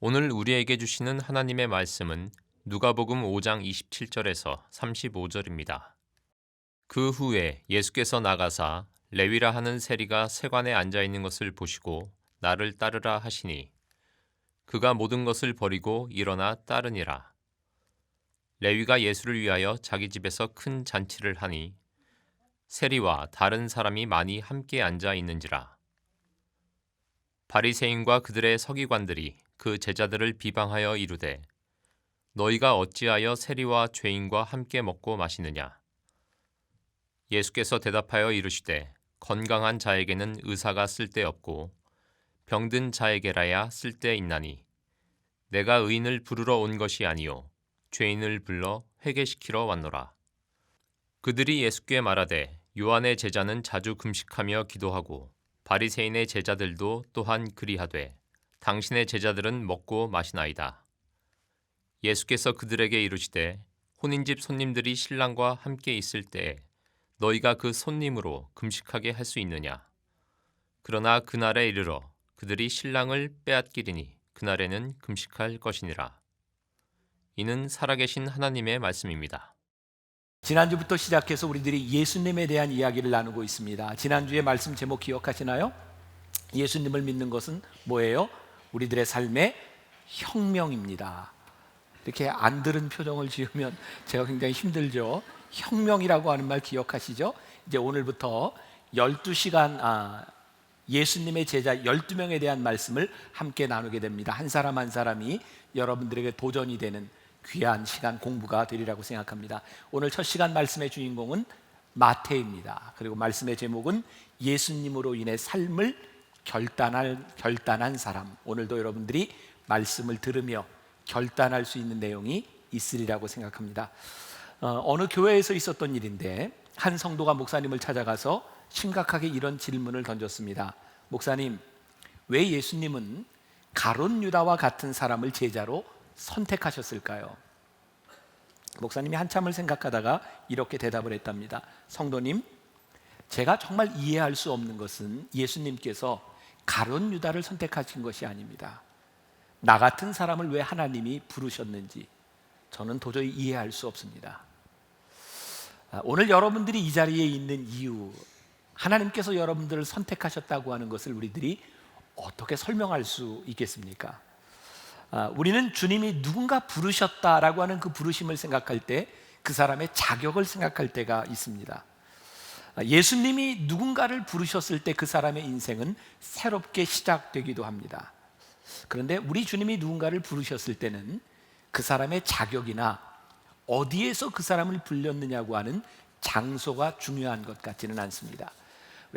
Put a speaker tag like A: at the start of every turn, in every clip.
A: 오늘 우리에게 주시는 하나님의 말씀은 누가복음 5장 27절에서 35절입니다. 그 후에 예수께서 나가사 레위라 하는 세리가 세관에 앉아 있는 것을 보시고 나를 따르라 하시니 그가 모든 것을 버리고 일어나 따르니라. 레위가 예수를 위하여 자기 집에서 큰 잔치를 하니 세리와 다른 사람이 많이 함께 앉아 있는지라. 바리새인과 그들의 서기관들이 그 제자들을 비방하여 이르되 너희가 어찌하여 세리와 죄인과 함께 먹고 마시느냐. 예수께서 대답하여 이르시되 건강한 자에게는 의사가 쓸데없고 병든 자에게라야 쓸데있나니 내가 의인을 부르러 온 것이 아니요 죄인을 불러 회개시키러 왔노라. 그들이 예수께 말하되 요한의 제자는 자주 금식하며 기도하고 바리새인의 제자들도 또한 그리하되 당신의 제자들은 먹고 마시나이다. 예수께서 그들에게 이르시되 혼인집 손님들이 신랑과 함께 있을 때에 너희가 그 손님으로 금식하게 할 수 있느냐. 그러나 그날에 이르러 그들이 신랑을 빼앗기리니 그날에는 금식할 것이니라. 이는 살아계신 하나님의 말씀입니다.
B: 지난주부터 시작해서 우리들이 예수님에 대한 이야기를 나누고 있습니다. 지난주의 말씀 제목 기억하시나요? 예수님을 믿는 것은 뭐예요? 우리들의 삶의 혁명입니다. 이렇게 안 들은 표정을 지으면 제가 굉장히 힘들죠. 혁명이라고 하는 말 기억하시죠? 이제 오늘부터 12시간 예수님의 제자 12명에 대한 말씀을 함께 나누게 됩니다. 한 사람 한 사람이 여러분들에게 도전이 되는 귀한 시간 공부가 되리라고 생각합니다. 오늘 첫 시간 말씀의 주인공은 마태입니다. 그리고 말씀의 제목은 예수님으로 인해 삶을 결단한 사람. 오늘도 여러분들이 말씀을 들으며 결단할 수 있는 내용이 있으리라고 생각합니다. 어느 교회에서 있었던 일인데 한 성도가 목사님을 찾아가서 심각하게 이런 질문을 던졌습니다. 목사님, 왜 예수님은 가룟 유다와 같은 사람을 제자로 선택하셨을까요? 목사님이 한참을 생각하다가 이렇게 대답을 했답니다. 성도님, 제가 정말 이해할 수 없는 것은 예수님께서 가룟 유다를 선택하신 것이 아닙니다. 나 같은 사람을 왜 하나님이 부르셨는지 저는 도저히 이해할 수 없습니다. 오늘 여러분들이 이 자리에 있는 이유, 하나님께서 여러분들을 선택하셨다고 하는 것을 우리들이 어떻게 설명할 수 있겠습니까? 우리는 주님이 누군가 부르셨다라고 하는 그 부르심을 생각할 때 그 사람의 자격을 생각할 때가 있습니다. 예수님이 누군가를 부르셨을 때 그 사람의 인생은 새롭게 시작되기도 합니다. 그런데 우리 주님이 누군가를 부르셨을 때는 그 사람의 자격이나 어디에서 그 사람을 불렸느냐고 하는 장소가 중요한 것 같지는 않습니다.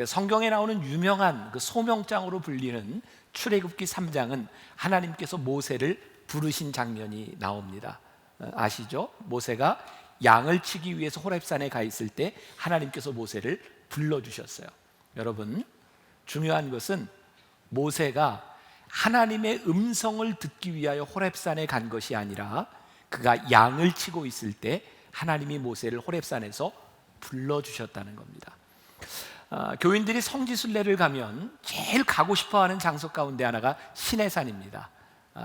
B: 성경에 나오는 유명한 그 소명장으로 불리는 출애굽기 3장은 하나님께서 모세를 부르신 장면이 나옵니다. 아시죠? 모세가 양을 치기 위해서 호렙산에 가 있을 때 하나님께서 모세를 불러주셨어요. 여러분, 중요한 것은 모세가 하나님의 음성을 듣기 위하여 호렙산에 간 것이 아니라 그가 양을 치고 있을 때 하나님이 모세를 호렙산에서 불러주셨다는 겁니다. 교인들이 성지순례를 가면 제일 가고 싶어하는 장소 가운데 하나가 시내산입니다.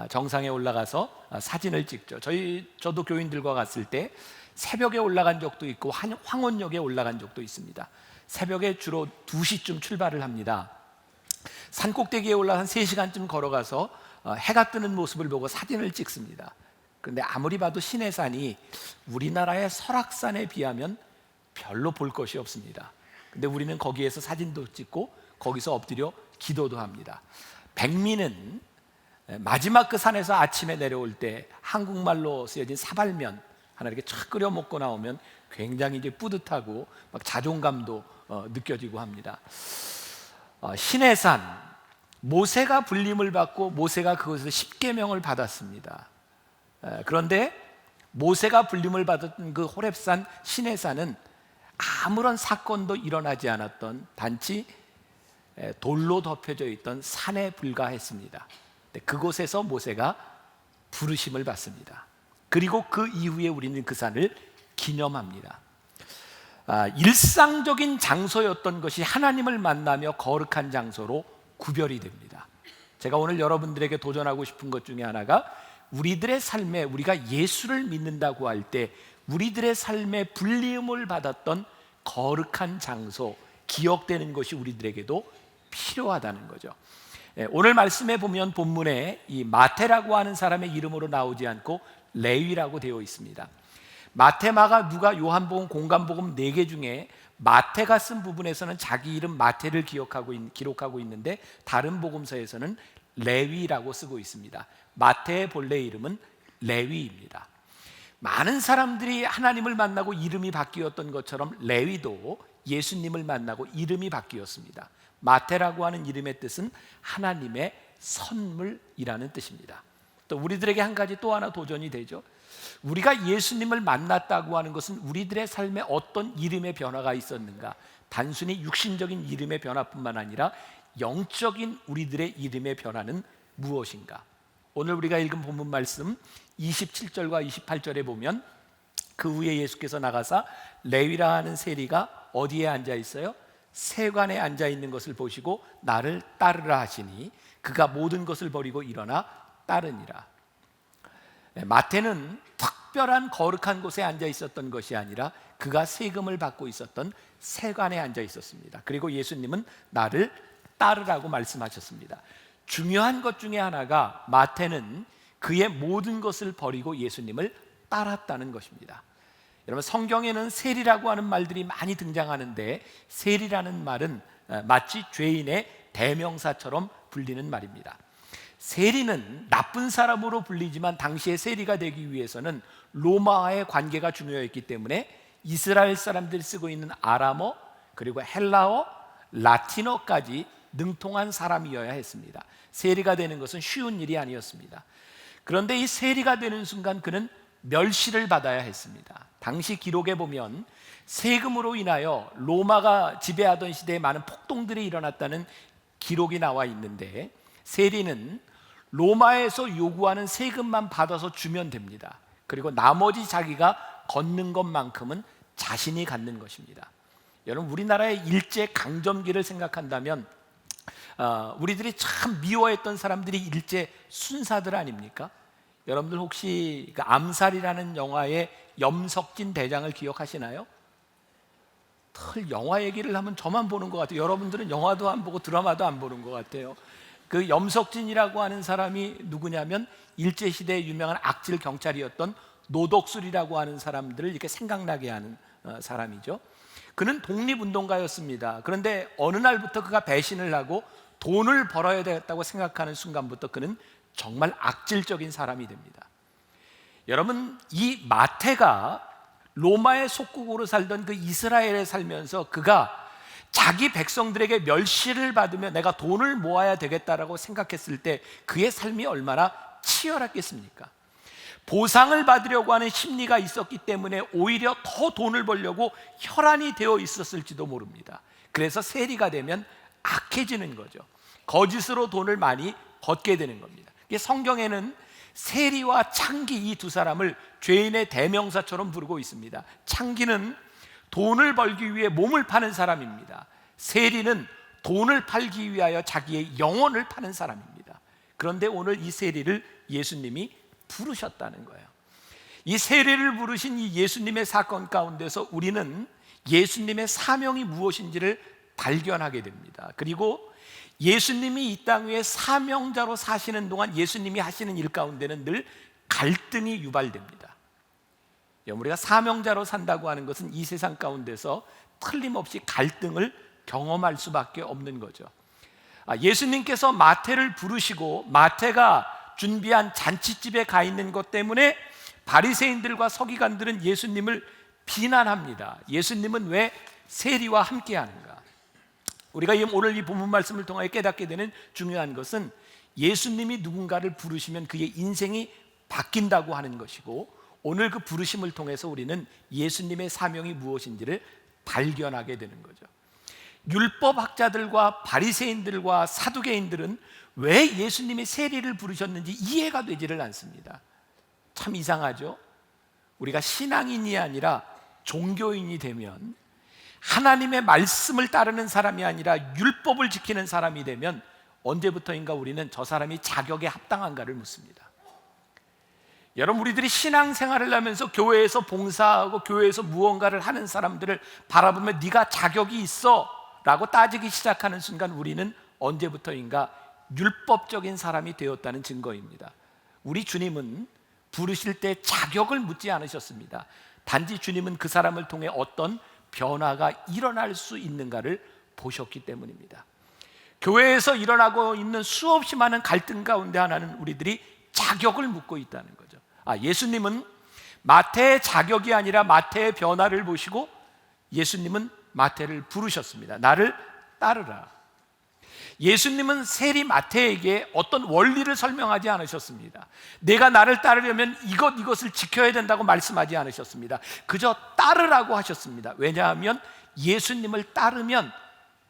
B: 정상에 올라가서 사진을 찍죠. 저도 교인들과 갔을 때 새벽에 올라간 적도 있고 황혼역에 올라간 적도 있습니다. 새벽에 주로 2시쯤 출발을 합니다. 산꼭대기에 올라가 한 3시간쯤 걸어가서 해가 뜨는 모습을 보고 사진을 찍습니다. 그런데 아무리 봐도 시내산이 우리나라의 설악산에 비하면 별로 볼 것이 없습니다. 근데 우리는 거기에서 사진도 찍고 거기서 엎드려 기도도 합니다. 백미는 마지막 그 산에서 아침에 내려올 때 한국말로 쓰여진 사발면 하나 이렇게 촥 끓여 먹고 나오면 굉장히 이제 뿌듯하고 막 자존감도 느껴지고 합니다. 시내산, 모세가 불림을 받고 모세가 그것에서 십계명을 받았습니다. 그런데 모세가 불림을 받았던 그 호렙산 시내산은 아무런 사건도 일어나지 않았던 단지 돌로 덮여져 있던 산에 불과했습니다. 그곳에서 모세가 부르심을 받습니다. 그리고 그 이후에 우리는 그 산을 기념합니다. 일상적인 장소였던 것이 하나님을 만나며 거룩한 장소로 구별이 됩니다. 제가 오늘 여러분들에게 도전하고 싶은 것 중에 하나가 우리들의 삶에 우리가 예수를 믿는다고 할 때 우리들의 삶에 불리움을 받았던 거룩한 장소, 기억되는 것이 우리들에게도 필요하다는 거죠. 오늘 말씀에 보면 본문에 이 마태라고 하는 사람의 이름으로 나오지 않고 레위라고 되어 있습니다. 마태, 마가, 누가, 요한복음, 공간복음 4개 중에 마태가 쓴 부분에서는 자기 이름 마태를 기록하고 있는데 다른 복음서에서는 레위라고 쓰고 있습니다. 마태의 본래 이름은 레위입니다. 많은 사람들이 하나님을 만나고 이름이 바뀌었던 것처럼 레위도 예수님을 만나고 이름이 바뀌었습니다. 마태라고 하는 이름의 뜻은 하나님의 선물이라는 뜻입니다. 또 우리들에게 한 가지 또 하나 도전이 되죠. 우리가 예수님을 만났다고 하는 것은 우리들의 삶에 어떤 이름의 변화가 있었는가? 단순히 육신적인 이름의 변화뿐만 아니라 영적인 우리들의 이름의 변화는 무엇인가? 오늘 우리가 읽은 본문 말씀 27절과 28절에 보면 그 후에 예수께서 나가사 레위라 하는 세리가 어디에 앉아 있어요? 세관에 앉아 있는 것을 보시고 나를 따르라 하시니 그가 모든 것을 버리고 일어나 따르니라. 마태는 특별한 거룩한 곳에 앉아 있었던 것이 아니라 그가 세금을 받고 있었던 세관에 앉아 있었습니다. 그리고 예수님은 나를 따르라고 말씀하셨습니다. 중요한 것 중에 하나가 마태는 그의 모든 것을 버리고 예수님을 따랐다는 것입니다. 여러분, 성경에는 세리라고 하는 말들이 많이 등장하는데 세리라는 말은 마치 죄인의 대명사처럼 불리는 말입니다. 세리는 나쁜 사람으로 불리지만 당시에 세리가 되기 위해서는 로마와의 관계가 중요했기 때문에 이스라엘 사람들이 쓰고 있는 아람어 그리고 헬라어, 라틴어까지 능통한 사람이어야 했습니다. 세리가 되는 것은 쉬운 일이 아니었습니다. 그런데 이 세리가 되는 순간 그는 멸시를 받아야 했습니다. 당시 기록에 보면 세금으로 인하여 로마가 지배하던 시대에 많은 폭동들이 일어났다는 기록이 나와 있는데 세리는 로마에서 요구하는 세금만 받아서 주면 됩니다. 그리고 나머지 자기가 걷는 것만큼은 자신이 갖는 것입니다. 여러분, 우리나라의 일제 강점기를 생각한다면 우리들이 참 미워했던 사람들이 일제 순사들 아닙니까? 여러분들 혹시 그 암살이라는 영화의 염석진 대장을 기억하시나요? 털 영화 얘기를 하면 저만 보는 것 같아요. 여러분들은 영화도 안 보고 드라마도 안 보는 것 같아요. 그 염석진이라고 하는 사람이 누구냐면 일제시대에 유명한 악질 경찰이었던 노덕술이라고 하는 사람들을 이렇게 생각나게 하는 사람이죠. 그는 독립운동가였습니다. 그런데 어느 날부터 그가 배신을 하고 돈을 벌어야 되겠다고 생각하는 순간부터 그는 정말 악질적인 사람이 됩니다. 여러분, 이 마태가 로마의 속국으로 살던 그 이스라엘에 살면서 그가 자기 백성들에게 멸시를 받으며 내가 돈을 모아야 되겠다라고 생각했을 때 그의 삶이 얼마나 치열했겠습니까? 보상을 받으려고 하는 심리가 있었기 때문에 오히려 더 돈을 벌려고 혈안이 되어 있었을지도 모릅니다. 그래서 세리가 되면 악해지는 거죠. 거짓으로 돈을 많이 걷게 되는 겁니다. 성경에는 세리와 창기 이 두 사람을 죄인의 대명사처럼 부르고 있습니다. 창기는 돈을 벌기 위해 몸을 파는 사람입니다. 세리는 돈을 팔기 위하여 자기의 영혼을 파는 사람입니다. 그런데 오늘 이 세리를 예수님이 부르셨다는 거예요. 이 세리를 부르신 이 예수님의 사건 가운데서 우리는 예수님의 사명이 무엇인지를 발견하게 됩니다. 그리고 예수님이 이 땅 위에 사명자로 사시는 동안 예수님이 하시는 일 가운데는 늘 갈등이 유발됩니다. 우리가 사명자로 산다고 하는 것은 이 세상 가운데서 틀림없이 갈등을 경험할 수밖에 없는 거죠. 예수님께서 마태를 부르시고 마태가 준비한 잔치집에 가 있는 것 때문에 바리새인들과 서기관들은 예수님을 비난합니다. 예수님은 왜 세리와 함께 하는가? 우리가 오늘 이 본문 말씀을 통하여 깨닫게 되는 중요한 것은 예수님이 누군가를 부르시면 그의 인생이 바뀐다고 하는 것이고, 오늘 그 부르심을 통해서 우리는 예수님의 사명이 무엇인지를 발견하게 되는 거죠. 율법학자들과 바리새인들과 사두개인들은 왜 예수님이 세리를 부르셨는지 이해가 되지를 않습니다. 참 이상하죠? 우리가 신앙인이 아니라 종교인이 되면, 하나님의 말씀을 따르는 사람이 아니라 율법을 지키는 사람이 되면 언제부터인가 우리는 저 사람이 자격에 합당한가를 묻습니다. 여러분, 우리들이 신앙생활을 하면서 교회에서 봉사하고 교회에서 무언가를 하는 사람들을 바라보면 네가 자격이 있어 라고 따지기 시작하는 순간 우리는 언제부터인가 율법적인 사람이 되었다는 증거입니다. 우리 주님은 부르실 때 자격을 묻지 않으셨습니다. 단지 주님은 그 사람을 통해 어떤 변화가 일어날 수 있는가를 보셨기 때문입니다. 교회에서 일어나고 있는 수없이 많은 갈등 가운데 하나는 우리들이 자격을 묻고 있다는 거죠. 예수님은 마태의 자격이 아니라 마태의 변화를 보시고 예수님은 마태를 부르셨습니다. 나를 따르라. 예수님은 세리 마태에게 어떤 원리를 설명하지 않으셨습니다. 내가 나를 따르려면 이것을 지켜야 된다고 말씀하지 않으셨습니다. 그저 따르라고 하셨습니다. 왜냐하면 예수님을 따르면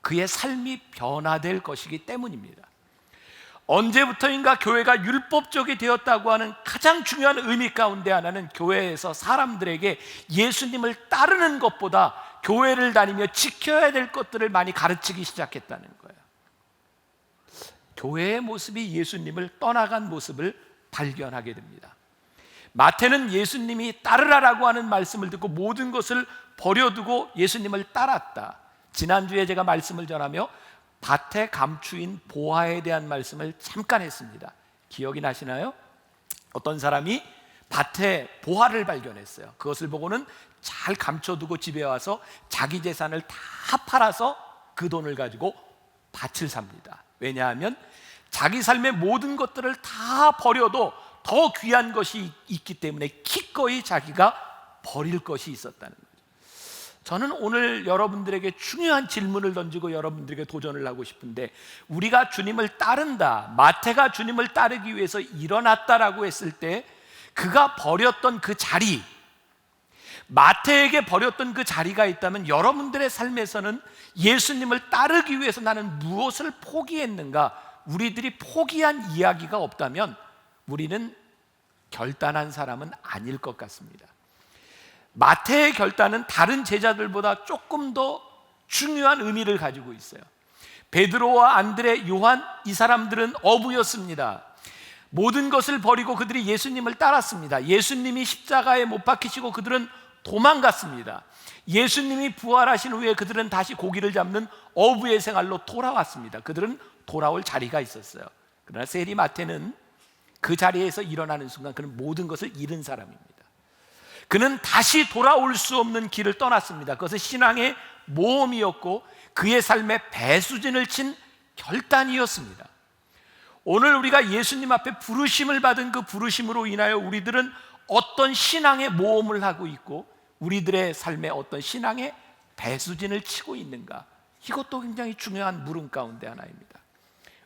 B: 그의 삶이 변화될 것이기 때문입니다. 언제부터인가 교회가 율법적이 되었다고 하는 가장 중요한 의미 가운데 하나는 교회에서 사람들에게 예수님을 따르는 것보다 교회를 다니며 지켜야 될 것들을 많이 가르치기 시작했다는 거예요. 교회의 모습이 예수님을 떠나간 모습을 발견하게 됩니다. 마태는 예수님이 따르라라고 하는 말씀을 듣고 모든 것을 버려두고 예수님을 따랐다. 지난주에 제가 말씀을 전하며 밭의 감추인 보화에 대한 말씀을 잠깐 했습니다. 기억이 나시나요? 어떤 사람이 밭에 보화를 발견했어요. 그것을 보고는 잘 감춰두고 집에 와서 자기 재산을 다 팔아서 그 돈을 가지고 밭을 삽니다. 왜냐하면 자기 삶의 모든 것들을 다 버려도 더 귀한 것이 있기 때문에 기꺼이 자기가 버릴 것이 있었다는 거예요. 저는 오늘 여러분들에게 중요한 질문을 던지고 여러분들에게 도전을 하고 싶은데, 우리가 주님을 따른다, 마태가 주님을 따르기 위해서 일어났다라고 했을 때 그가 버렸던 그 자리, 마태에게 버렸던 그 자리가 있다면 여러분들의 삶에서는 예수님을 따르기 위해서 나는 무엇을 포기했는가, 우리들이 포기한 이야기가 없다면 우리는 결단한 사람은 아닐 것 같습니다. 마태의 결단은 다른 제자들보다 조금 더 중요한 의미를 가지고 있어요. 베드로와 안드레, 요한, 이 사람들은 어부였습니다. 모든 것을 버리고 그들이 예수님을 따랐습니다. 예수님이 십자가에 못 박히시고 그들은 도망갔습니다. 예수님이 부활하신 후에 그들은 다시 고기를 잡는 어부의 생활로 돌아왔습니다. 그들은 돌아올 자리가 있었어요. 그러나 세리 마태는 그 자리에서 일어나는 순간 그는 모든 것을 잃은 사람입니다. 그는 다시 돌아올 수 없는 길을 떠났습니다. 그것은 신앙의 모험이었고 그의 삶에 배수진을 친 결단이었습니다. 오늘 우리가 예수님 앞에 부르심을 받은 그 부르심으로 인하여 우리들은 어떤 신앙의 모험을 하고 있고 우리들의 삶에 어떤 신앙의 배수진을 치고 있는가, 이것도 굉장히 중요한 물음 가운데 하나입니다.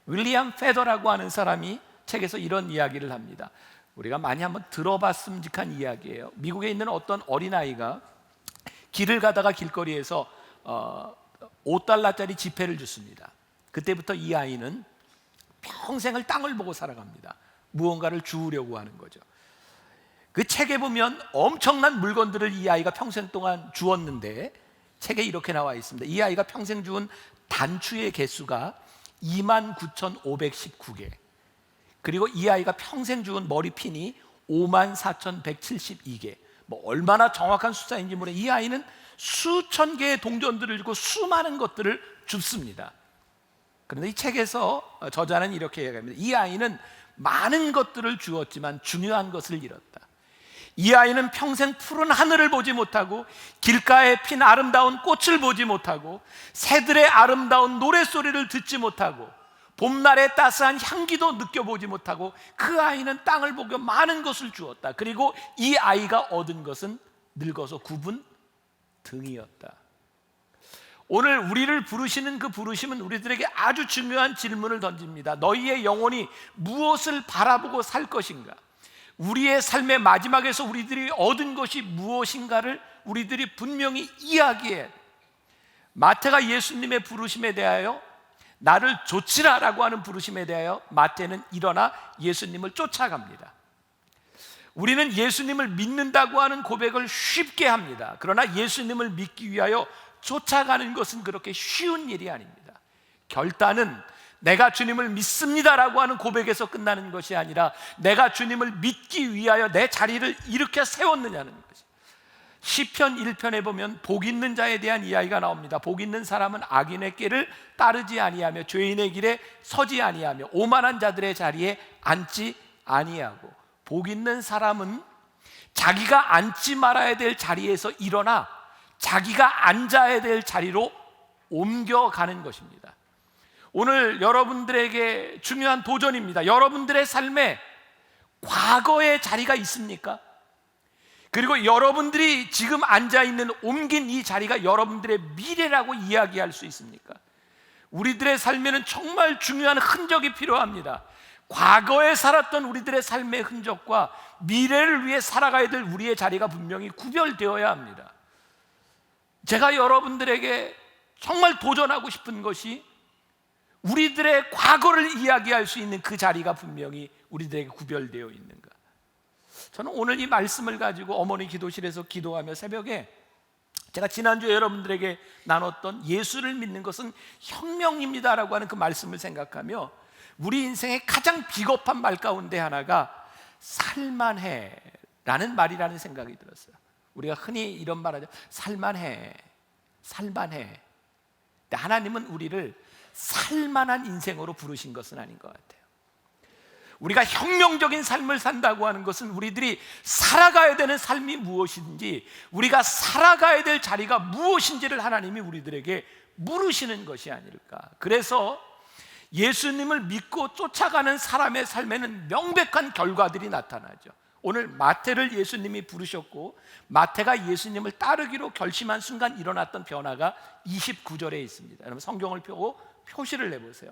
B: 윌리엄 페더라고 하는 사람이 책에서 이런 이야기를 합니다. 우리가 많이 한번 들어봤음직한 이야기예요. 미국에 있는 어떤 어린아이가 길을 가다가 길거리에서 $5짜리 지폐를 줬습니다. 그때부터 이 아이는 평생을 땅을 보고 살아갑니다. 무언가를 주우려고 하는 거죠. 그 책에 보면 엄청난 물건들을 이 아이가 평생 동안 주었는데 책에 이렇게 나와 있습니다. 이 아이가 평생 주운 단추의 개수가 29,519개, 그리고 이 아이가 평생 주운 머리핀이 54,172개. 얼마나 정확한 숫자인지 모르는 이 아이는 수천 개의 동전들을 주고 수많은 것들을 줍습니다. 그런데 이 책에서 저자는 이렇게 얘기합니다. 이 아이는 많은 것들을 주었지만 중요한 것을 잃었다. 이 아이는 평생 푸른 하늘을 보지 못하고 길가에 핀 아름다운 꽃을 보지 못하고 새들의 아름다운 노랫소리를 듣지 못하고 봄날의 따스한 향기도 느껴보지 못하고 그 아이는 땅을 보고 많은 것을 주었다. 그리고 이 아이가 얻은 것은 늙어서 굽은 등이었다. 오늘 우리를 부르시는 그 부르심은 우리들에게 아주 중요한 질문을 던집니다. 너희의 영혼이 무엇을 바라보고 살 것인가? 우리의 삶의 마지막에서 우리들이 얻은 것이 무엇인가를 우리들이 분명히 이야기해. 마태가 예수님의 부르심에 대하여 나를 좇으라라고 하는 부르심에 대하여 마태는 일어나 예수님을 쫓아갑니다. 우리는 예수님을 믿는다고 하는 고백을 쉽게 합니다. 그러나 예수님을 믿기 위하여 쫓아가는 것은 그렇게 쉬운 일이 아닙니다. 결단은 내가 주님을 믿습니다라고 하는 고백에서 끝나는 것이 아니라 내가 주님을 믿기 위하여 내 자리를 이렇게 세웠느냐는 것이. 시편 1편에 보면 복 있는 자에 대한 이야기가 나옵니다. 복 있는 사람은 악인의 길을 따르지 아니하며 죄인의 길에 서지 아니하며 오만한 자들의 자리에 앉지 아니하고, 복 있는 사람은 자기가 앉지 말아야 될 자리에서 일어나 자기가 앉아야 될 자리로 옮겨가는 것입니다. 오늘 여러분들에게 중요한 도전입니다. 여러분들의 삶에 과거의 자리가 있습니까? 그리고 여러분들이 지금 앉아있는 옮긴 이 자리가 여러분들의 미래라고 이야기할 수 있습니까? 우리들의 삶에는 정말 중요한 흔적이 필요합니다. 과거에 살았던 우리들의 삶의 흔적과 미래를 위해 살아가야 될 우리의 자리가 분명히 구별되어야 합니다. 제가 여러분들에게 정말 도전하고 싶은 것이 우리들의 과거를 이야기할 수 있는 그 자리가 분명히 우리들에게 구별되어 있는가. 저는 오늘 이 말씀을 가지고 어머니 기도실에서 기도하며 새벽에 제가 지난주에 여러분들에게 나눴던 예수를 믿는 것은 혁명입니다라고 하는 그 말씀을 생각하며 우리 인생의 가장 비겁한 말 가운데 하나가 살만해 라는 말이라는 생각이 들었어요. 우리가 흔히 이런 말 하죠. 살만해, 살만해. 근데 하나님은 우리를 살만한 인생으로 부르신 것은 아닌 것 같아요. 우리가 혁명적인 삶을 산다고 하는 것은 우리들이 살아가야 되는 삶이 무엇인지, 우리가 살아가야 될 자리가 무엇인지를 하나님이 우리들에게 물으시는 것이 아닐까. 그래서 예수님을 믿고 쫓아가는 사람의 삶에는 명백한 결과들이 나타나죠. 오늘 마태를 예수님이 부르셨고 마태가 예수님을 따르기로 결심한 순간 일어났던 변화가 29절에 있습니다. 여러분 성경을 펴고 표시를 내보세요.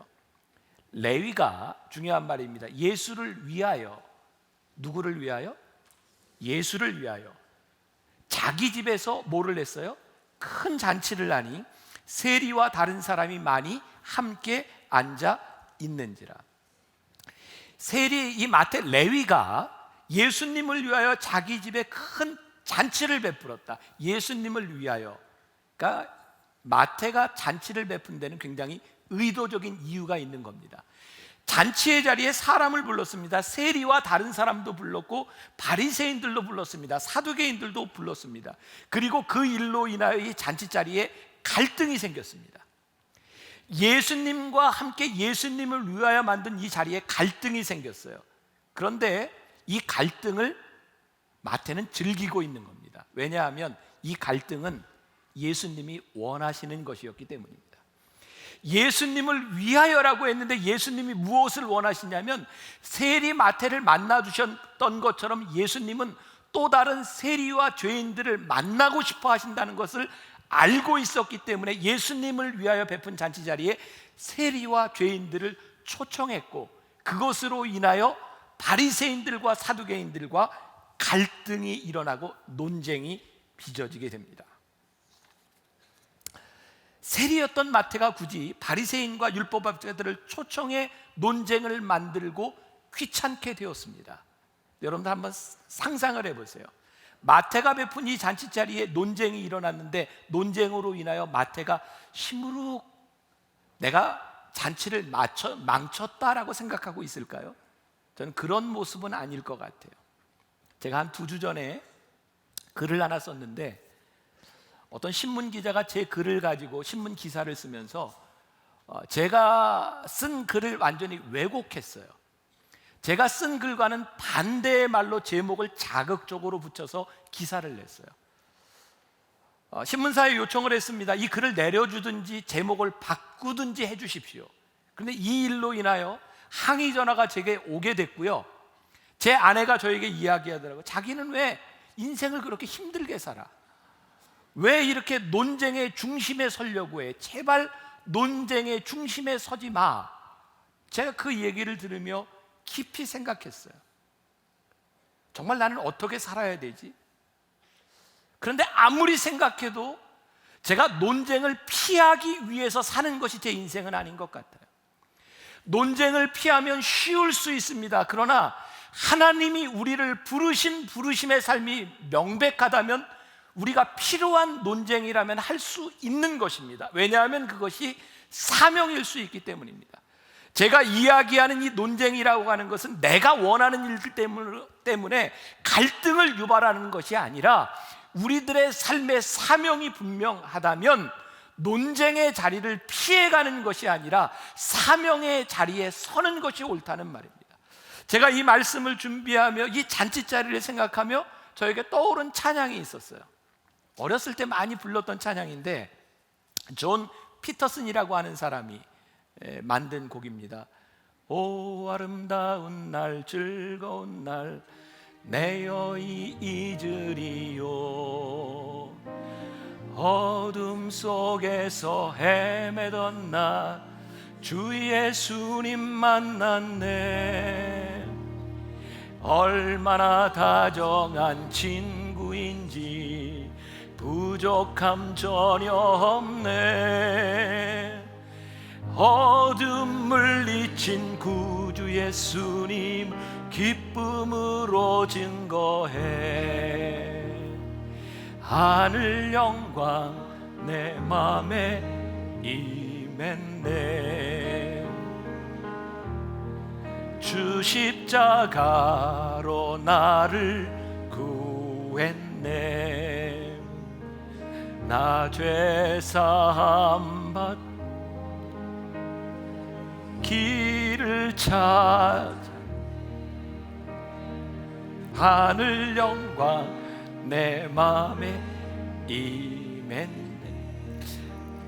B: 레위가, 중요한 말입니다, 예수를 위하여, 누구를 위하여? 예수를 위하여 자기 집에서 뭐를 했어요? 큰 잔치를 하니 세리와 다른 사람이 많이 함께 앉아 있는지라. 세리, 이 마태 레위가 예수님을 위하여 자기 집에 큰 잔치를 베풀었다. 예수님을 위하여. 그러니까 마태가 잔치를 베푼 데는 굉장히 의도적인 이유가 있는 겁니다. 잔치의 자리에 사람을 불렀습니다. 세리와 다른 사람도 불렀고 바리새인들도 불렀습니다. 사두개인들도 불렀습니다. 그리고 그 일로 인하여 이 잔치 자리에 갈등이 생겼습니다. 예수님과 함께 예수님을 위하여 만든 이 자리에 갈등이 생겼어요. 그런데 이 갈등을 마태는 즐기고 있는 겁니다. 왜냐하면 이 갈등은 예수님이 원하시는 것이었기 때문입니다. 예수님을 위하여라고 했는데 예수님이 무엇을 원하시냐면 세리 마태를 만나 주셨던 것처럼 예수님은 또 다른 세리와 죄인들을 만나고 싶어 하신다는 것을 알고 있었기 때문에 예수님을 위하여 베푼 잔치 자리에 세리와 죄인들을 초청했고, 그것으로 인하여 바리새인들과 사두개인들과 갈등이 일어나고 논쟁이 빚어지게 됩니다. 세리였던 마태가 굳이 바리새인과 율법학자들을 초청해 논쟁을 만들고 귀찮게 되었습니다. 여러분들 한번 상상을 해보세요. 마태가 베푼 이 잔치 자리에 논쟁이 일어났는데 논쟁으로 인하여 마태가 시무룩 내가 잔치를 망쳤다라고 생각하고 있을까요? 저는 그런 모습은 아닐 것 같아요. 제가 한 2주 전에 글을 하나 썼는데 어떤 신문 기자가 제 글을 가지고 신문 기사를 쓰면서 제가 쓴 글을 완전히 왜곡했어요. 제가 쓴 글과는 반대의 말로 제목을 자극적으로 붙여서 기사를 냈어요. 신문사에 요청을 했습니다. 이 글을 내려주든지 제목을 바꾸든지 해주십시오. 그런데 이 일로 인하여 항의 전화가 제게 오게 됐고요. 제 아내가 저에게 이야기하더라고요. 자기는 왜 인생을 그렇게 힘들게 살아? 왜 이렇게 논쟁의 중심에 서려고 해? 제발 논쟁의 중심에 서지 마. 제가 그 얘기를 들으며 깊이 생각했어요. 정말 나는 어떻게 살아야 되지? 그런데 아무리 생각해도 제가 논쟁을 피하기 위해서 사는 것이 제 인생은 아닌 것 같아요. 논쟁을 피하면 쉬울 수 있습니다. 그러나 하나님이 우리를 부르신 부르심의 삶이 명백하다면 우리가 필요한 논쟁이라면 할 수 있는 것입니다. 왜냐하면 그것이 사명일 수 있기 때문입니다. 제가 이야기하는 이 논쟁이라고 하는 것은 내가 원하는 일들 때문에 갈등을 유발하는 것이 아니라 우리들의 삶의 사명이 분명하다면 논쟁의 자리를 피해가는 것이 아니라 사명의 자리에 서는 것이 옳다는 말입니다. 제가 이 말씀을 준비하며 이 잔치자리를 생각하며 저에게 떠오른 찬양이 있었어요. 어렸을 때 많이 불렀던 찬양인데 존 피터슨이라고 하는 사람이 만든 곡입니다. 오 아름다운 날 즐거운 날 내 여인 잊으리요 어둠 속에서 헤매던 나 주 예수님 만났네 얼마나 다정한 친구인지 부족함 전혀 없네 어둠 물리친 구주 예수님 기쁨으로 증거해 하늘 영광 내 맘에 임했네 주 십자가로 나를 구했네 나 죄사함 받 길을 찾아 하늘 영광 내 맘에 임했네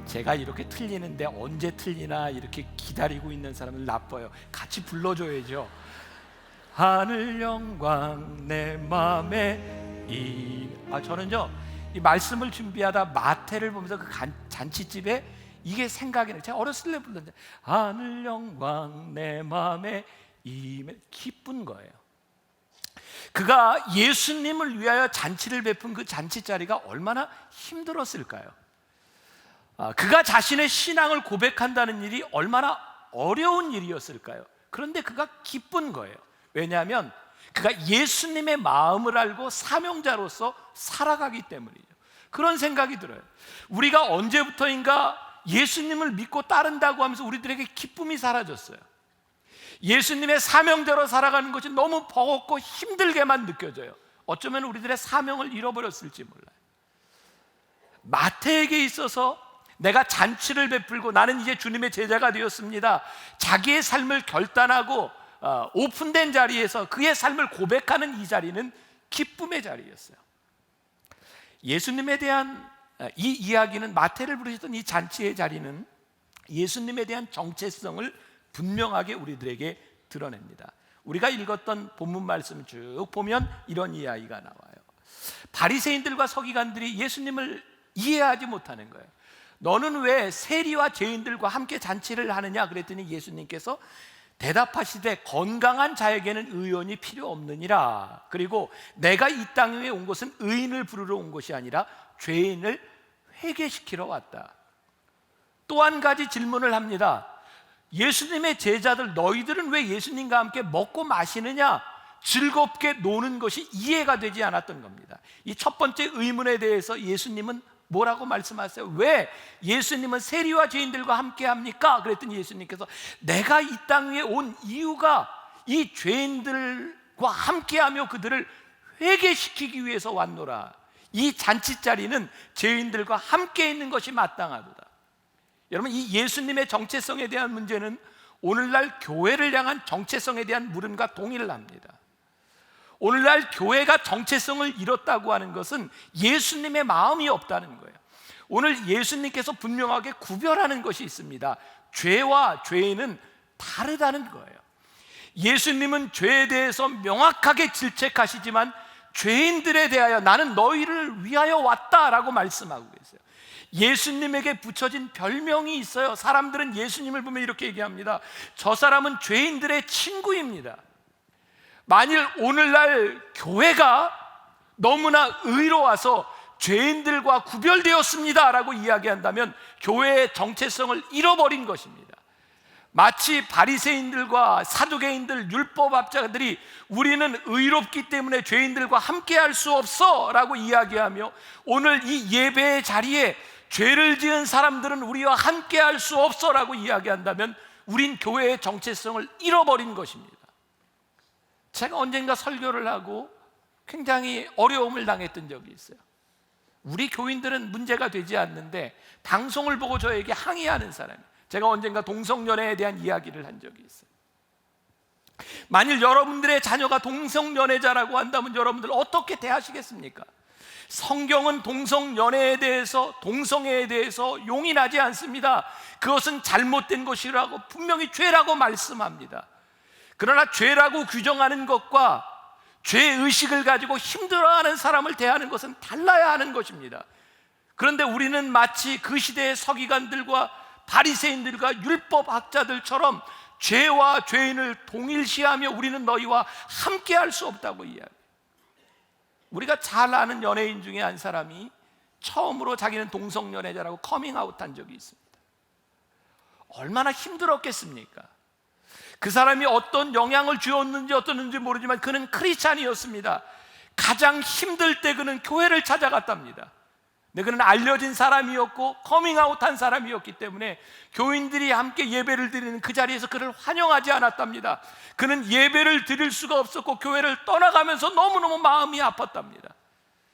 B: 제가 이렇게 틀리는데 언제 틀리나 이렇게 기다리고 있는 사람은 나빠요. 같이 불러줘야죠. 하늘 영광 내 맘에 저는요 이 말씀을 준비하다 마태를 보면서 그 잔치집에 이게 생각이 나요. 제가 어렸을 때 불렀는데 하늘 영광 내 맘에 기쁜 거예요. 그가 예수님을 위하여 잔치를 베푼 그 잔치 자리가 얼마나 힘들었을까요? 그가 자신의 신앙을 고백한다는 일이 얼마나 어려운 일이었을까요? 그런데 그가 기쁜 거예요. 왜냐하면 그가 예수님의 마음을 알고 사명자로서 살아가기 때문이죠. 그런 생각이 들어요. 우리가 언제부터인가 예수님을 믿고 따른다고 하면서 우리들에게 기쁨이 사라졌어요. 예수님의 사명자로 살아가는 것이 너무 버겁고 힘들게만 느껴져요. 어쩌면 우리들의 사명을 잃어버렸을지 몰라요. 마태에게 있어서 내가 잔치를 베풀고 나는 이제 주님의 제자가 되었습니다. 자기의 삶을 결단하고 오픈된 자리에서 그의 삶을 고백하는 이 자리는 기쁨의 자리였어요. 예수님에 대한 이 이야기는 마태를 부르셨던 이 잔치의 자리는 예수님에 대한 정체성을 분명하게 우리들에게 드러냅니다. 우리가 읽었던 본문 말씀 쭉 보면 이런 이야기가 나와요. 바리새인들과 서기관들이 예수님을 이해하지 못하는 거예요. 너는 왜 세리와 죄인들과 함께 잔치를 하느냐 그랬더니 예수님께서 대답하시되 건강한 자에게는 의원이 필요 없느니라. 그리고 내가 이 땅 위에 온 것은 의인을 부르러 온 것이 아니라 죄인을 회개시키러 왔다. 또 한 가지 질문을 합니다. 예수님의 제자들 너희들은 왜 예수님과 함께 먹고 마시느냐 즐겁게 노는 것이 이해가 되지 않았던 겁니다. 이 첫 번째 의문에 대해서 예수님은 뭐라고 말씀하세요? 왜 예수님은 세리와 죄인들과 함께 합니까? 그랬더니 예수님께서 내가 이 땅 위에 온 이유가 이 죄인들과 함께하며 그들을 회개시키기 위해서 왔노라. 이 잔치자리는 죄인들과 함께 있는 것이 마땅하도다. 여러분, 이 예수님의 정체성에 대한 문제는 오늘날 교회를 향한 정체성에 대한 물음과 동의를 합니다. 오늘날 교회가 정체성을 잃었다고 하는 것은 예수님의 마음이 없다는 거예요. 오늘 예수님께서 분명하게 구별하는 것이 있습니다. 죄와 죄인은 다르다는 거예요. 예수님은 죄에 대해서 명확하게 질책하시지만 죄인들에 대하여 나는 너희를 위하여 왔다라고 말씀하고 계세요. 예수님에게 붙여진 별명이 있어요. 사람들은 예수님을 보면 이렇게 얘기합니다. 저 사람은 죄인들의 친구입니다. 만일 오늘날 교회가 너무나 의로워서 죄인들과 구별되었습니다 라고 이야기한다면 교회의 정체성을 잃어버린 것입니다. 마치 바리새인들과 사두개인들, 율법학자들이 우리는 의롭기 때문에 죄인들과 함께할 수 없어 라고 이야기하며 오늘 이 예배의 자리에 죄를 지은 사람들은 우리와 함께할 수 없어 라고 이야기한다면 우린 교회의 정체성을 잃어버린 것입니다. 제가 언젠가 설교를 하고 굉장히 어려움을 당했던 적이 있어요. 우리 교인들은 문제가 되지 않는데 방송을 보고 저에게 항의하는 사람이, 제가 언젠가 동성연애에 대한 이야기를 한 적이 있어요. 만일 여러분들의 자녀가 동성연애자라고 한다면 여러분들 어떻게 대하시겠습니까? 성경은 동성연애에 대해서, 동성애에 대해서 용인하지 않습니다. 그것은 잘못된 것이라고, 분명히 죄라고 말씀합니다. 그러나 죄라고 규정하는 것과 죄의식을 가지고 힘들어하는 사람을 대하는 것은 달라야 하는 것입니다. 그런데 우리는 마치 그 시대의 서기관들과 바리새인들과 율법학자들처럼 죄와 죄인을 동일시하며 우리는 너희와 함께할 수 없다고 이야기해요. 우리가 잘 아는 연예인 중에 한 사람이 처음으로 자기는 동성연애자라고 커밍아웃한 적이 있습니다. 얼마나 힘들었겠습니까? 그 사람이 어떤 영향을 주었는지 어떻는지 모르지만 그는 크리스찬이었습니다. 가장 힘들 때 그는 교회를 찾아갔답니다. 근데 그는 알려진 사람이었고 커밍아웃한 사람이었기 때문에 교인들이 함께 예배를 드리는 그 자리에서 그를 환영하지 않았답니다. 그는 예배를 드릴 수가 없었고 교회를 떠나가면서 너무너무 마음이 아팠답니다.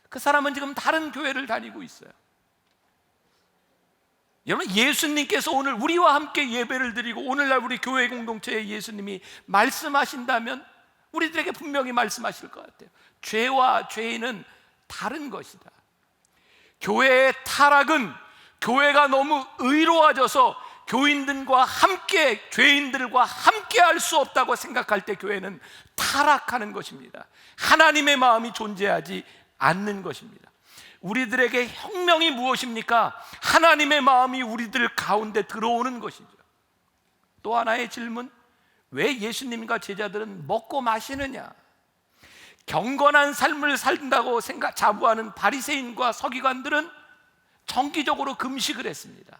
B: 그 사람은 지금 다른 교회를 다니고 있어요. 여러분, 예수님께서 오늘 우리와 함께 예배를 드리고 오늘날 우리 교회 공동체에 예수님이 말씀하신다면 우리들에게 분명히 말씀하실 것 같아요. 죄와 죄인은 다른 것이다. 교회의 타락은 교회가 너무 의로워져서 교인들과 함께, 죄인들과 함께 할 수 없다고 생각할 때 교회는 타락하는 것입니다. 하나님의 마음이 존재하지 않는 것입니다. 우리들에게 혁명이 무엇입니까? 하나님의 마음이 우리들 가운데 들어오는 것이죠. 또 하나의 질문, 왜 예수님과 제자들은 먹고 마시느냐? 경건한 삶을 산다고 자부하는 바리새인과 서기관들은 정기적으로 금식을 했습니다.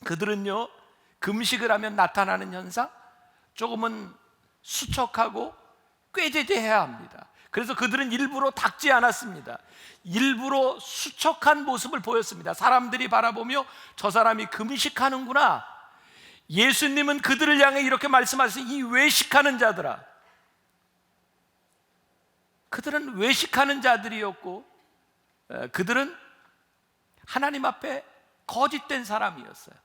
B: 그들은요, 금식을 하면 나타나는 현상, 조금은 수척하고 꾀죄죄해야 합니다. 그래서 그들은 일부러 닦지 않았습니다. 일부러 수척한 모습을 보였습니다. 사람들이 바라보며 저 사람이 금식하는구나. 예수님은 그들을 향해 이렇게 말씀하세요. 이 외식하는 자들아. 그들은 외식하는 자들이었고 그들은 하나님 앞에 거짓된 사람이었어요.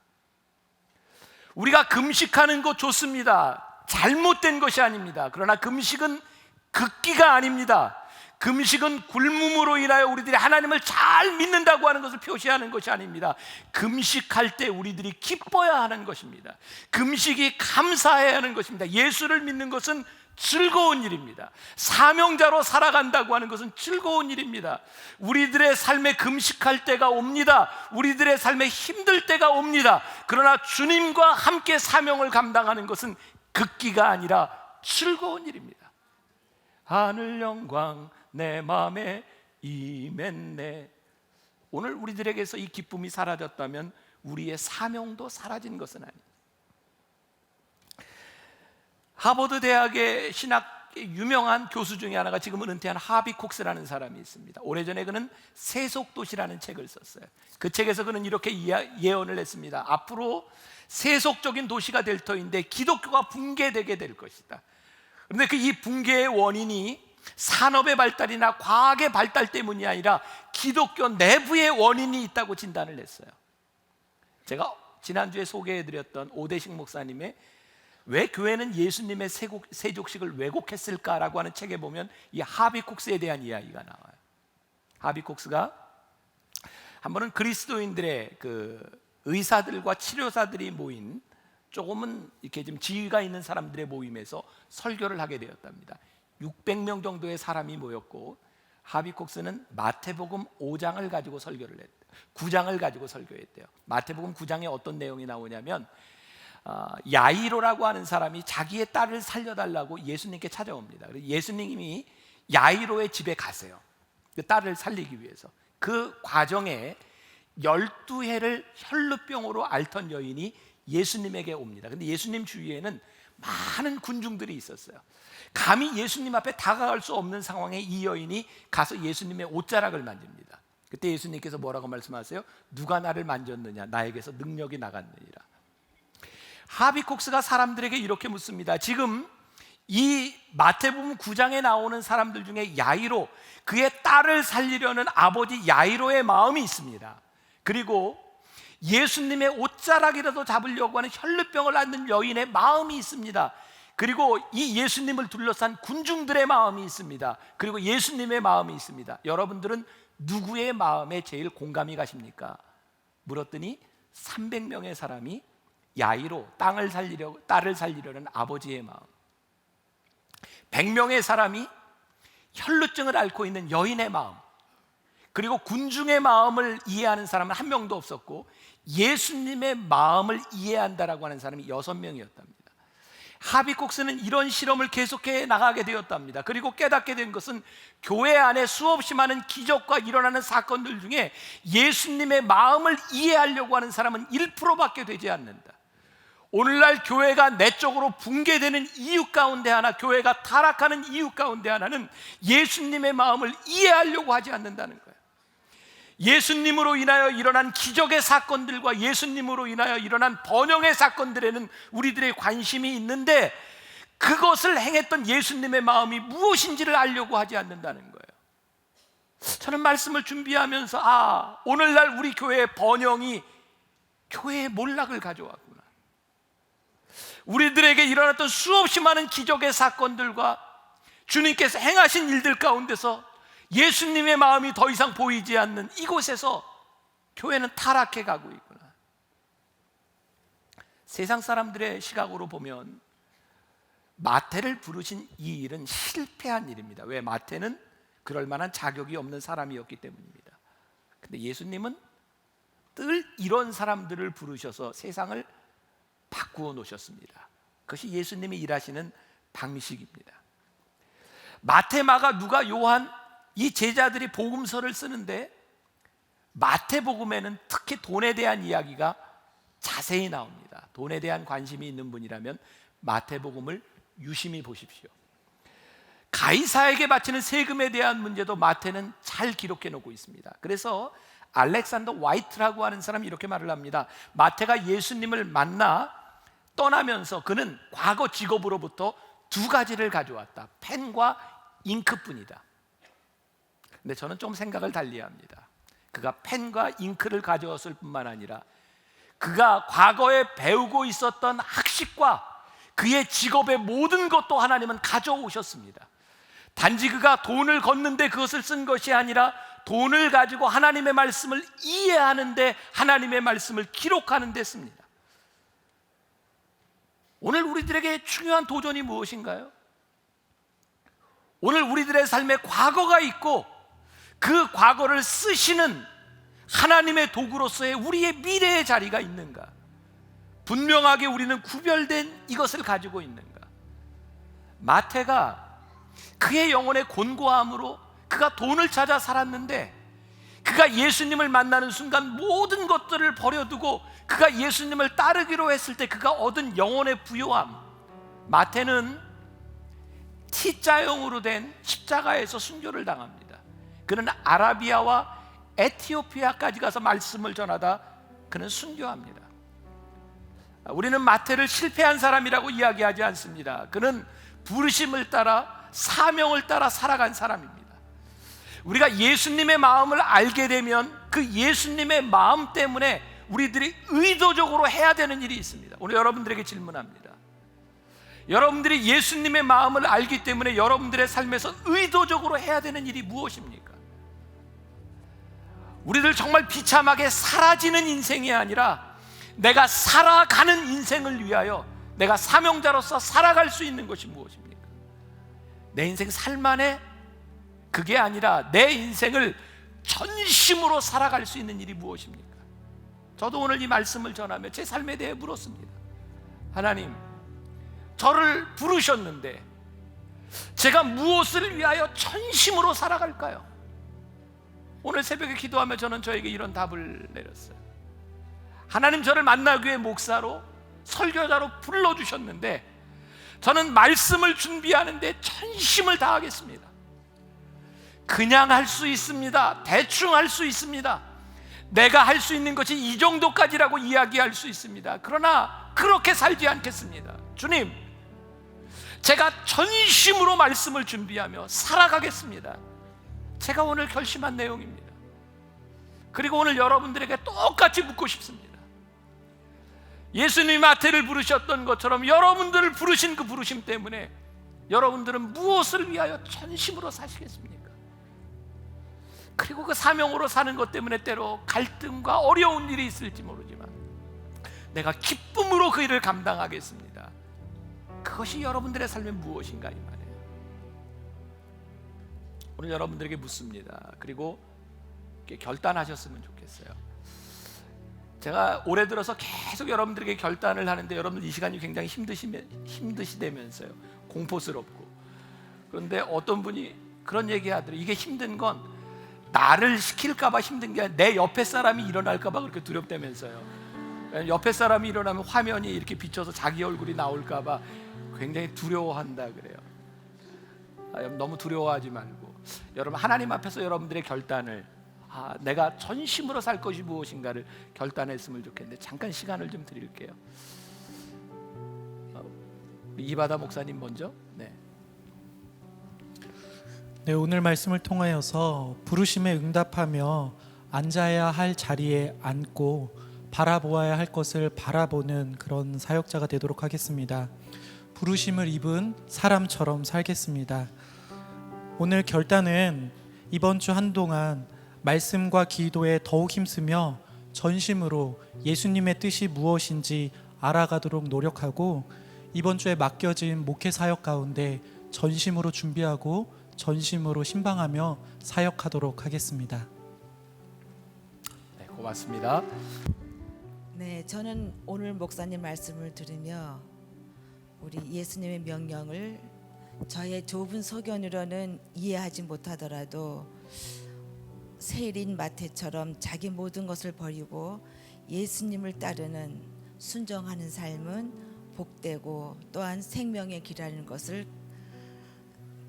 B: 우리가 금식하는 것 좋습니다. 잘못된 것이 아닙니다. 그러나 금식은 극기가 아닙니다. 금식은 굶음으로 인하여 우리들이 하나님을 잘 믿는다고 하는 것을 표시하는 것이 아닙니다. 금식할 때 우리들이 기뻐야 하는 것입니다. 금식이 감사해야 하는 것입니다. 예수를 믿는 것은 즐거운 일입니다. 사명자로 살아간다고 하는 것은 즐거운 일입니다. 우리들의 삶에 금식할 때가 옵니다. 우리들의 삶에 힘들 때가 옵니다. 그러나 주님과 함께 사명을 감당하는 것은 극기가 아니라 즐거운 일입니다. 하늘 영광 내 마음에 임했네. 오늘 우리들에게서 이 기쁨이 사라졌다면 우리의 사명도 사라진 것은 아닙니다. 하버드 대학의 신학 유명한 교수 중에 하나가 지금은 은퇴한 하비 콕스라는 사람이 있습니다. 오래전에 그는 세속도시라는 책을 썼어요. 그 책에서 그는 이렇게 예언을 했습니다. 앞으로 세속적인 도시가 될 터인데 기독교가 붕괴되게 될 것이다. 그런데 그 이 붕괴의 원인이 산업의 발달이나 과학의 발달 때문이 아니라 기독교 내부의 원인이 있다고 진단을 했어요. 제가 지난주에 소개해드렸던 오대식 목사님의 왜 교회는 예수님의 세족식을 왜곡했을까라고 하는 책에 보면 이 하비콕스에 대한 이야기가 나와요. 하비콕스가 한 번은 그리스도인들의 그 의사들과 치료사들이 모인 조금은 이렇게 좀 지위가 있는 사람들의 모임에서 설교를 하게 되었답니다. 600명 정도의 사람이 모였고 하비콕스는 마태복음 5장을 가지고 설교를 했대요. 9장을 가지고 설교했대요. 마태복음 9장에 어떤 내용이 나오냐면 야이로라고 하는 사람이 자기의 딸을 살려달라고 예수님께 찾아옵니다. 그래서 예수님이 야이로의 집에 가세요. 그 딸을 살리기 위해서. 그 과정에 12해를 혈루병으로 앓던 여인이 예수님에게 옵니다. 근데 예수님 주위에는 많은 군중들이 있었어요. 감히 예수님 앞에 다가갈 수 없는 상황에 이 여인이 가서 예수님의 옷자락을 만집니다. 그때 예수님께서 뭐라고 말씀하세요? 누가 나를 만졌느냐? 나에게서 능력이 나갔느니라. 하비콕스가 사람들에게 이렇게 묻습니다. 지금 이 마태복음 9장에 나오는 사람들 중에 야이로, 그의 딸을 살리려는 아버지 야이로의 마음이 있습니다. 그리고 예수님의 옷자락이라도 잡으려고 하는 혈루병을 앓는 여인의 마음이 있습니다. 그리고 이 예수님을 둘러싼 군중들의 마음이 있습니다. 그리고 예수님의 마음이 있습니다. 여러분들은 누구의 마음에 제일 공감이 가십니까? 물었더니 300명의 사람이 야이로, 딸을 살리려는 아버지의 마음, 100명의 사람이 혈루증을 앓고 있는 여인의 마음, 그리고 군중의 마음을 이해하는 사람은 한 명도 없었고 예수님의 마음을 이해한다라고 하는 사람이 6명이었답니다. 하비콕스는 이런 실험을 계속해 나가게 되었답니다. 그리고 깨닫게 된 것은 교회 안에 수없이 많은 기적과 일어나는 사건들 중에 예수님의 마음을 이해하려고 하는 사람은 1%밖에 되지 않는다. 오늘날 교회가 내적으로 붕괴되는 이유 가운데 하나, 교회가 타락하는 이유 가운데 하나는 예수님의 마음을 이해하려고 하지 않는다는 거예요. 예수님으로 인하여 일어난 기적의 사건들과 예수님으로 인하여 일어난 번영의 사건들에는 우리들의 관심이 있는데 그것을 행했던 예수님의 마음이 무엇인지를 알려고 하지 않는다는 거예요. 저는 말씀을 준비하면서 오늘날 우리 교회의 번영이 교회의 몰락을 가져왔구나. 우리들에게 일어났던 수없이 많은 기적의 사건들과 주님께서 행하신 일들 가운데서 예수님의 마음이 더 이상 보이지 않는 이곳에서 교회는 타락해 가고 있구나. 세상 사람들의 시각으로 보면 마태를 부르신 이 일은 실패한 일입니다. 왜? 마태는 그럴 만한 자격이 없는 사람이었기 때문입니다. 근데 예수님은 늘 이런 사람들을 부르셔서 세상을 바꾸어 놓으셨습니다. 그것이 예수님이 일하시는 방식입니다. 마태, 마가, 누가, 요한, 이 제자들이 복음서를 쓰는데 마태복음에는 특히 돈에 대한 이야기가 자세히 나옵니다. 돈에 대한 관심이 있는 분이라면 마태복음을 유심히 보십시오. 가이사에게 바치는 세금에 대한 문제도 마태는 잘 기록해 놓고 있습니다. 그래서 알렉산더 화이트라고 하는 사람이 이렇게 말을 합니다. 마태가 예수님을 만나 떠나면서 그는 과거 직업으로부터 2가지를 가져왔다. 펜과 잉크뿐이다. 근데 저는 좀 생각을 달리합니다. 그가 펜과 잉크를 가져왔을 뿐만 아니라 그가 과거에 배우고 있었던 학식과 그의 직업의 모든 것도 하나님은 가져오셨습니다. 단지 그가 돈을 걷는데 그것을 쓴 것이 아니라 돈을 가지고 하나님의 말씀을 이해하는데, 하나님의 말씀을 기록하는 데 씁니다. 오늘 우리들에게 중요한 도전이 무엇인가요? 오늘 우리들의 삶에 과거가 있고 그 과거를 쓰시는 하나님의 도구로서의 우리의 미래의 자리가 있는가? 분명하게 우리는 구별된 이것을 가지고 있는가? 마태가 그의 영혼의 곤고함으로 그가 돈을 찾아 살았는데 그가 예수님을 만나는 순간 모든 것들을 버려두고 그가 예수님을 따르기로 했을 때 그가 얻은 영혼의 부요함, 마태는 T자형으로 된 십자가에서 순교를 당합니다. 그는 아라비아와 에티오피아까지 가서 말씀을 전하다 그는 순교합니다. 우리는 마태를 실패한 사람이라고 이야기하지 않습니다. 그는 부르심을 따라, 사명을 따라 살아간 사람입니다. 우리가 예수님의 마음을 알게 되면 그 예수님의 마음 때문에 우리들이 의도적으로 해야 되는 일이 있습니다. 오늘 여러분들에게 질문합니다. 여러분들이 예수님의 마음을 알기 때문에 여러분들의 삶에서 의도적으로 해야 되는 일이 무엇입니까? 우리들 정말 비참하게 사라지는 인생이 아니라 내가 살아가는 인생을 위하여 내가 사명자로서 살아갈 수 있는 것이 무엇입니까? 내 인생 살만해? 그게 아니라 내 인생을 전심으로 살아갈 수 있는 일이 무엇입니까? 저도 오늘 이 말씀을 전하며 제 삶에 대해 물었습니다. 하나님, 저를 부르셨는데 제가 무엇을 위하여 전심으로 살아갈까요? 오늘 새벽에 기도하며 저는 저에게 이런 답을 내렸어요. 하나님, 저를 만나기 위해 목사로, 설교자로 불러주셨는데 저는 말씀을 준비하는데 전심을 다하겠습니다. 그냥 할 수 있습니다. 대충 할 수 있습니다. 내가 할 수 있는 것이 이 정도까지라고 이야기할 수 있습니다. 그러나 그렇게 살지 않겠습니다. 주님, 제가 전심으로 말씀을 준비하며 살아가겠습니다. 제가 오늘 결심한 내용입니다. 그리고 오늘 여러분들에게 똑같이 묻고 싶습니다. 예수님이 마태를 부르셨던 것처럼 여러분들을 부르신 그 부르심 때문에 여러분들은 무엇을 위하여 전심으로 사시겠습니까? 그리고 그 사명으로 사는 것 때문에 때로 갈등과 어려운 일이 있을지 모르지만 내가 기쁨으로 그 일을 감당하겠습니다. 그것이 여러분들의 삶의 무엇인가 이 말이에요. 오늘 여러분들에게 묻습니다. 그리고 결단하셨으면 좋겠어요. 제가 올해 들어서 계속 여러분들에게 결단을 하는데 여러분들 이 시간이 굉장히 힘드시다면서요. 공포스럽고. 그런데 어떤 분이 그런 얘기 하더라고요. 이게 힘든 건 나를 시킬까 봐 힘든 게 아니라 내 옆에 사람이 일어날까 봐 그렇게 두렵다면서요. 옆에 사람이 일어나면 화면이 이렇게 비춰서 자기 얼굴이 나올까 봐 굉장히 두려워한다 그래요. 너무 두려워하지 말고 여러분 하나님 앞에서 여러분들의 결단을 내가 전심으로 살 것이 무엇인가를 결단했으면 좋겠는데 잠깐 시간을 좀 드릴게요. 이바다 목사님 먼저.
C: 네, 오늘 말씀을 통하여서 부르심에 응답하며 앉아야 할 자리에 앉고 바라보아야 할 것을 바라보는 그런 사역자가 되도록 하겠습니다. 부르심을 입은 사람처럼 살겠습니다. 오늘 결단은 이번 주 한동안 말씀과 기도에 더욱 힘쓰며 전심으로 예수님의 뜻이 무엇인지 알아가도록 노력하고 이번 주에 맡겨진 목회 사역 가운데 전심으로 준비하고 전심으로 신방하며 사역하도록 하겠습니다.
B: 네, 고맙습니다.
D: 네, 저는 오늘 목사님 말씀을 들으며 우리 예수님의 명령을 저의 좁은 소견으로는 이해하지 못하더라도 세일인 마태처럼 자기 모든 것을 버리고 예수님을 따르는 순종하는 삶은 복되고 또한 생명의 길이라는 것을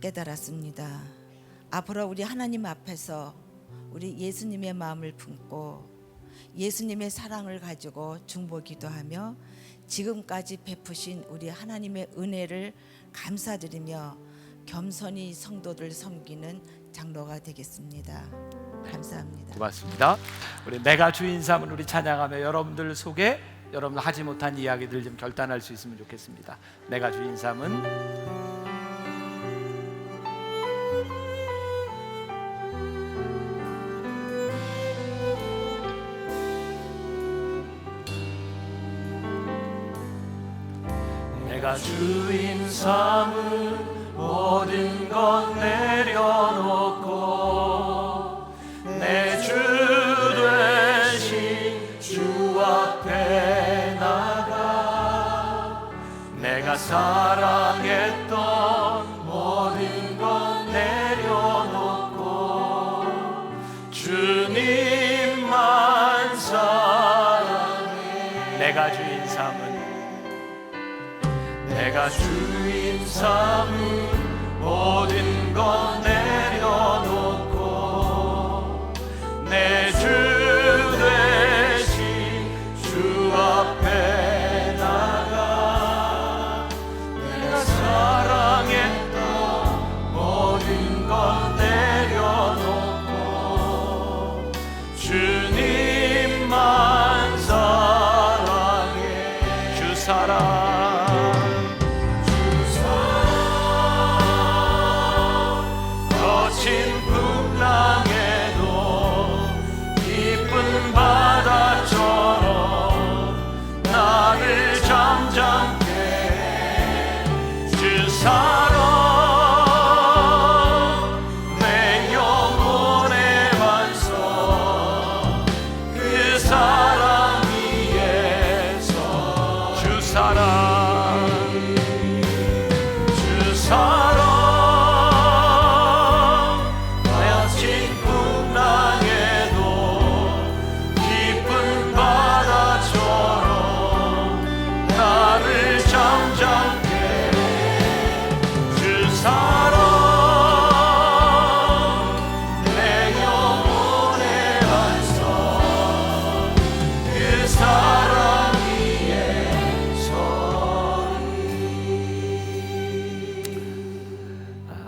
D: 깨달았습니다. 앞으로 우리 하나님 앞에서 우리 예수님의 마음을 품고 예수님의 사랑을 가지고 중보기도하며 지금까지 베푸신 우리 하나님의 은혜를 감사드리며 겸손히 성도들 섬기는 장로가 되겠습니다. 감사합니다.
B: 고맙습니다. 우리 내가 주인 삼은 우리 찬양하며 여러분들 속에 여러분 하지 못한 이야기들 좀 결단할 수 있으면 좋겠습니다. 내가 주인 삼은 내가 주인 삼은 모든 것 내려놓고 내 주 되신 주 앞에 나가 내가 사랑했던 모든 것 내려놓고 주님만 사랑해. 내가 주인 삼은 내가 주인 삼은 모든 것 내려놓고 내 주 되신 주 앞에 나가 내가 사랑했던 모든 것 내려놓고 주님만 사랑해. 주 사랑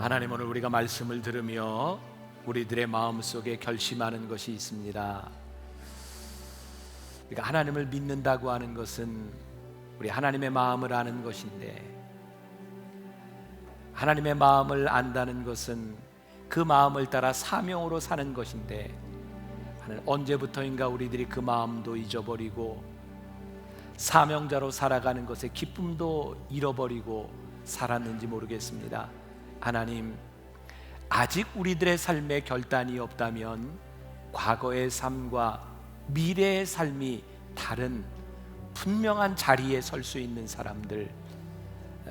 B: 하나님, 오늘 우리가 말씀을 들으며 우리들의 마음속에 결심하는 것이 있습니다. 우리가 하나님을 믿는다고 하는 것은 우리 하나님의 마음을 아는 것인데, 하나님의 마음을 안다는 것은 그 마음을 따라 사명으로 사는 것인데, 하나님, 언제부터인가 우리들이 그 마음도 잊어버리고 사명자로 살아가는 것의 기쁨도 잃어버리고 살았는지 모르겠습니다. 하나님, 아직 우리들의 삶에 결단이 없다면 과거의 삶과 미래의 삶이 다른 분명한 자리에 설 수 있는 사람들,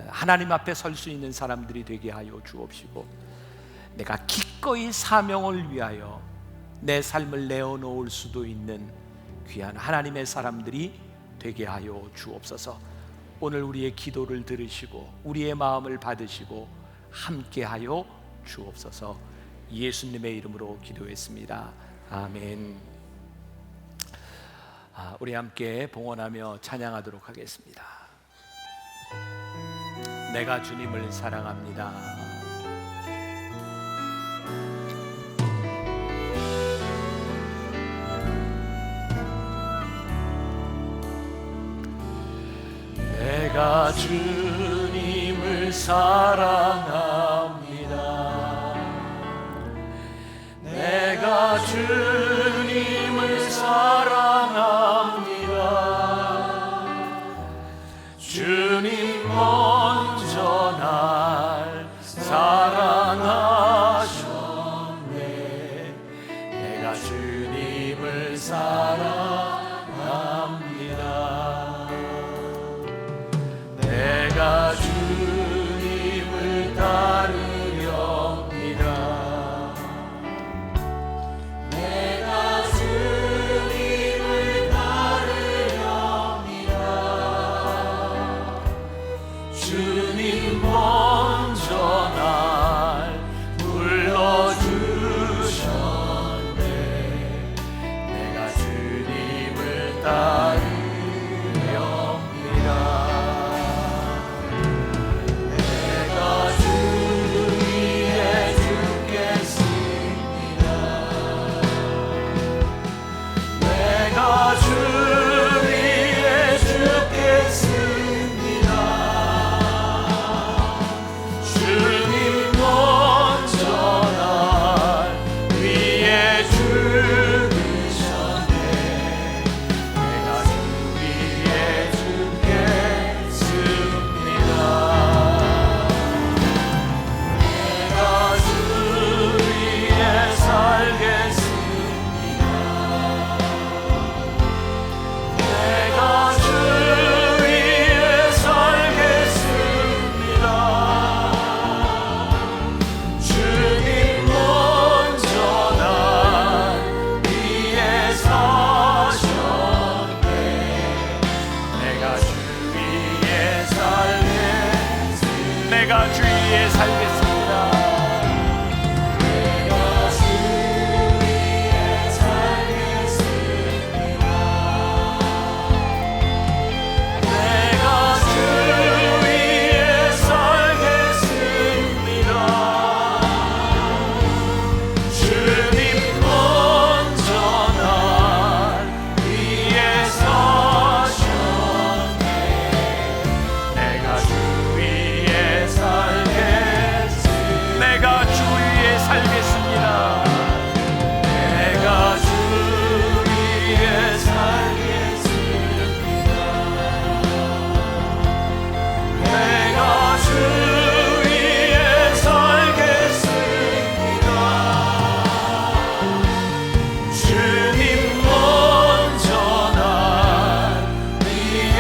B: 하나님 앞에 설 수 있는 사람들이 되게 하여 주옵시고, 내가 기꺼이 사명을 위하여 내 삶을 내어놓을 수도 있는 귀한 하나님의 사람들이 되게 하여 주옵소서. 오늘 우리의 기도를 들으시고 우리의 마음을 받으시고 함께하여 주옵소서. 예수님의 이름으로 기도했습니다. 아멘. 우리 함께 봉헌하며 찬양하도록 하겠습니다. 내가 주님을 사랑합니다. 내가 주님을 사랑합니다. 내가 주님을 사랑합니다. 주님 먼저 날 사랑하셨네. 내가 주님을 사랑합니다. 내가 주님을 따르렵니다. 내가 주님을 따르렵니다. 주님 먼저 날 불러주셨네. 내가 주님을 따르렵니다. 내가 주 위에 살겠습니다. 내가 주 위에 살겠습니다. 내가 주 위에 살겠습니다. 주님 먼저 날 위해 사셨네. 내가 주 위에 내가 주 위에 살겠습니다. 내가 주 위에 살겠습니다. 내가 주 위에 살겠습니다. 주님 먼저 날 위해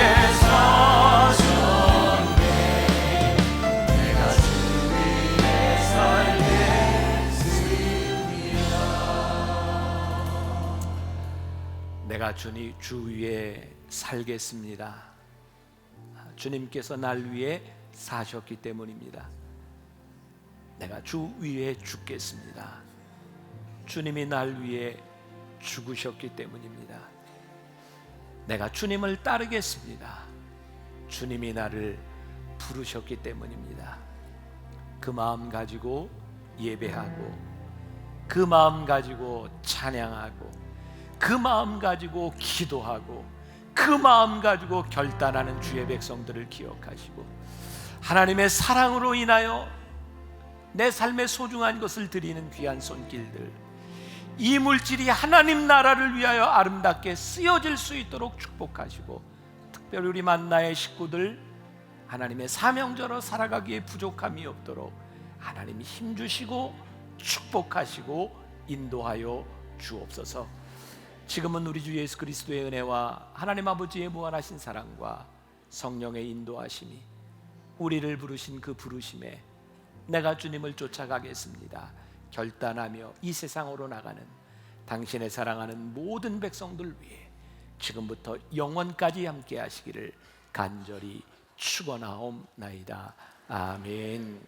B: 사셨네. 내가 주 위에 살겠습니다. 내가 주 위에 살겠습니다. 주님께서 날 위해 사셨기 때문입니다. 내가 주 위에 죽겠습니다. 주님이 날 위해 죽으셨기 때문입니다. 내가 주님을 따르겠습니다. 주님이 나를 부르셨기 때문입니다. 그 마음 가지고 예배하고, 그 마음 가지고 찬양하고, 그 마음 가지고 기도하고, 그 마음 가지고 결단하는 주의 백성들을 기억하시고, 하나님의 사랑으로 인하여 내 삶의 소중한 것을 드리는 귀한 손길들, 이 물질이 하나님 나라를 위하여 아름답게 쓰여질 수 있도록 축복하시고, 특별히 우리 만나의 식구들 하나님의 사명자로 살아가기에 부족함이 없도록 하나님이 힘주시고 축복하시고 인도하여 주옵소서. 지금은 우리 주 예수 그리스도의 은혜와 하나님 아버지의 무한하신 사랑과 성령의 인도하심이, 우리를 부르신 그 부르심에 내가 주님을 쫓아가겠습니다 결단하며 이 세상으로 나가는 당신의 사랑하는 모든 백성들 위해 지금부터 영원까지 함께 하시기를 간절히 축원하옵나이다. 아멘.